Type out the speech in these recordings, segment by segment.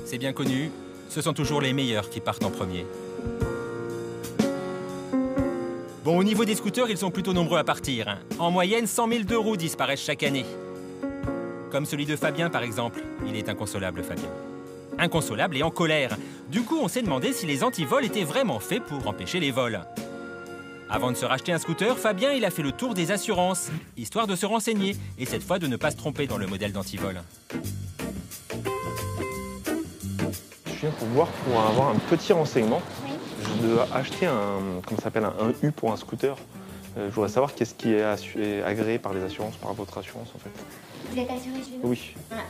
C'est bien connu, ce sont toujours les meilleurs qui partent en premier. Bon, au niveau des scooters, ils sont plutôt nombreux à partir. En moyenne, 100 000 deux roues disparaissent chaque année. Comme celui de Fabien, par exemple. Il est inconsolable, Fabien. Inconsolable et en colère. Du coup, on s'est demandé si les antivols étaient vraiment faits pour empêcher les vols. Avant de se racheter un scooter, Fabien, il a fait le tour des assurances, histoire de se renseigner, et cette fois de ne pas se tromper dans le modèle d'antivol. Je viens pour voir, pour avoir un petit renseignement. Je dois acheter comment ça s'appelle, un U pour un scooter. Je voudrais savoir qu'est-ce qui est agréé par les assurances, par votre assurance en fait. Vous êtes assuré chez nous? Oui. Un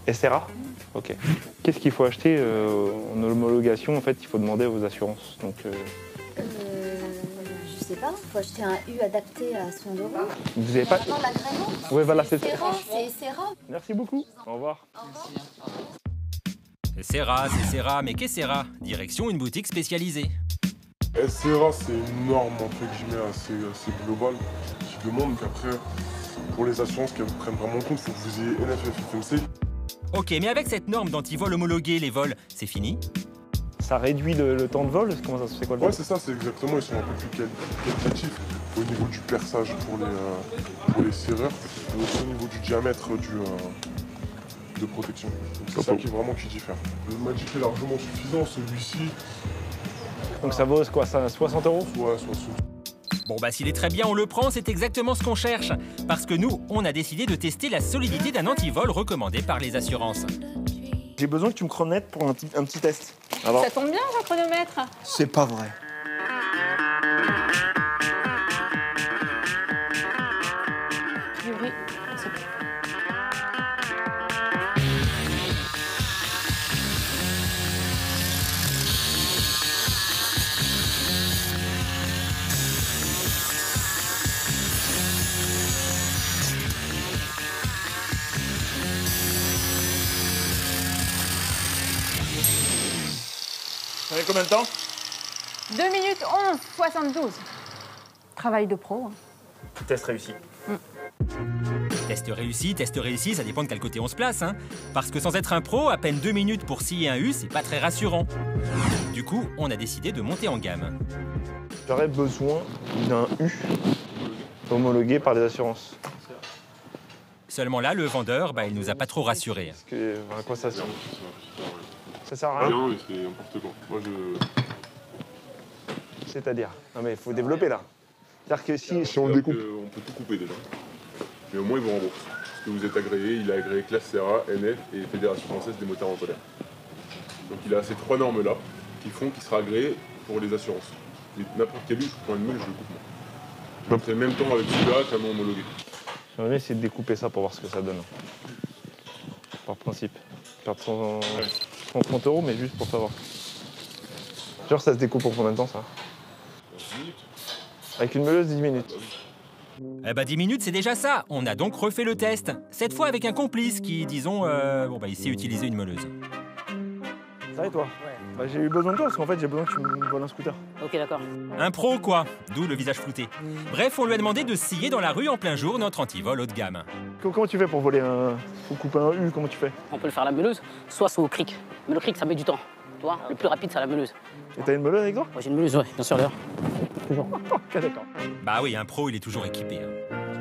U SRA. SRA? Ok. Qu'est-ce qu'il faut acheter en homologation? En fait, il faut demander à vos assurances. Donc, Je sais pas, il faut acheter un U adapté à son dos. vous n'avez pas... Non, l'agrément. Oui, voilà, c'est ça. C'est SRA. Merci beaucoup. Au revoir. C'est Serra, mais qu'est-ce Serra? Direction une boutique spécialisée. SRA, c'est une norme entre guillemets assez globale qui demande qu'après, pour les assurances qu'elles prennent vraiment compte, il faut que vous ayez NFFMC. Ok, mais avec cette norme d'antivol homologué, les vols, c'est fini? Ça réduit le temps de vol? Comment ça se fait quoi le vol? Ouais, c'est ça, c'est exactement, ils sont un peu plus qualitatifs au niveau du perçage pour les serreurs, mais aussi au niveau du diamètre de protection. C'est ça qui diffère. Le Magic est largement suffisant, celui-ci. Donc ça vaut quoi, ça, 60 €? Ouais, 60. Bon bah s'il est très bien, on le prend, c'est exactement ce qu'on cherche. Parce que nous, on a décidé de tester la solidité d'un antivol recommandé par les assurances. J'ai besoin que tu me chronomètres pour un petit test. Alors, Ça tombe bien, un chronomètre. c'est pas vrai. Du bruit. C'est bon. Ça fait combien de temps? 2 minutes 11, 72. Travail de pro. Hein. Test réussi. Test réussi, ça dépend de quel côté on se place. Hein. Parce que sans être un pro, à peine 2 minutes pour scier un U, c'est pas très rassurant. Du coup, on a décidé de monter en gamme. J'aurais besoin d'un U homologué par les assurances. Seulement là, le vendeur, il nous a pas trop rassurés. Parce que, à quoi ça sert? Ça sert à rien? Non, mais c'est n'importe quoi. Moi, C'est-à-dire? Non mais il faut développer là. C'est-à-dire que si on le découpe... On peut tout couper déjà. Mais au moins, ils vous remboursent. Parce que vous êtes agréé, il a agréé classe CRA, NF et Fédération française des moteurs en colère. Donc il a ces 3 normes-là qui font qu'il sera agréé pour les assurances. Mais n'importe quel U, je prends une meule, je le coupe moi. Je fais le même temps avec celui-là qu'un non homologué. J'aimerais essayer de découper ça pour voir ce que ça donne. Par principe. Perdre 130 €, mais juste pour savoir. Genre ça se découpe en combien de temps ça? 10 minutes. Avec une meuleuse, 10 minutes. Eh bah 10 minutes, c'est déjà ça. On a donc refait le test. Cette fois avec un complice qui, disons, il sait utiliser une meuleuse. Ça et toi? Ouais. J'ai eu besoin de toi parce qu'en fait j'ai besoin que tu me voles un scooter. Ok, d'accord. Un pro, quoi. D'où le visage flouté. Bref, on lui a demandé de scier dans la rue en plein jour notre antivol haut de gamme. Comment tu fais pour voler un... Faut couper un U, comment tu fais? On peut le faire à la meuleuse, soit au cric. Mais le cric, ça met du temps. Tu vois, le plus rapide, c'est à la meuleuse. Et t'as une meuleuse avec toi? Moi, j'ai une meuleuse, ouais, bien sûr, d'ailleurs. Toujours. Ok, d'accord. Bah oui, un pro, il est toujours équipé. Hein.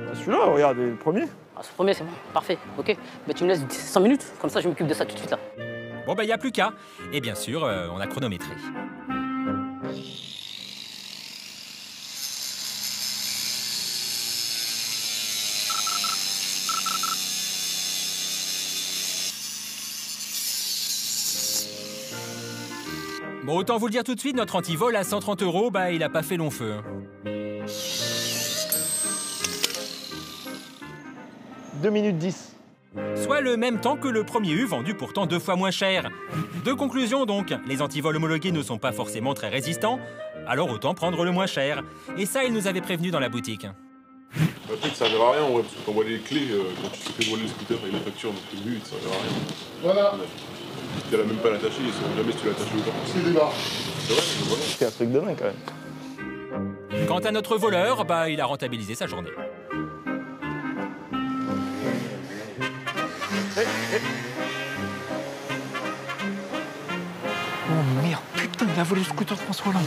Bah, celui-là, regarde, le premier. Ah, ce premier, c'est bon, parfait, ok. Mais tu me laisses 5 minutes, comme ça, je m'occupe de ça tout de suite, là. Bon, il n'y a plus qu'à. Et bien sûr, on a chronométré. Bon, autant vous le dire tout de suite, notre antivol à 130 €, il a pas fait long feu. Hein. 2 minutes 10. Soit le même temps que le premier U, vendu pourtant 2 fois moins cher. Deux conclusions donc, les antivols homologués ne sont pas forcément très résistants, alors autant prendre le moins cher. Et ça, ils nous avaient prévenu dans la boutique. Après, ça ne servira à rien, ouais, parce que t'envoies les clés quand tu te fais voler le scooter et les factures, donc le but, ça ne servira à rien. Voilà. Tu n'as même pas l'attacher, ils ne sauront jamais si tu l'attaches ou pas. C'est débarre. C'est vrai, mais voilà. C'est un truc de dingue quand même. Quant à notre voleur, bah, il a rentabilisé sa journée. Oh merde, putain, il a volé le scooter de François Hollande.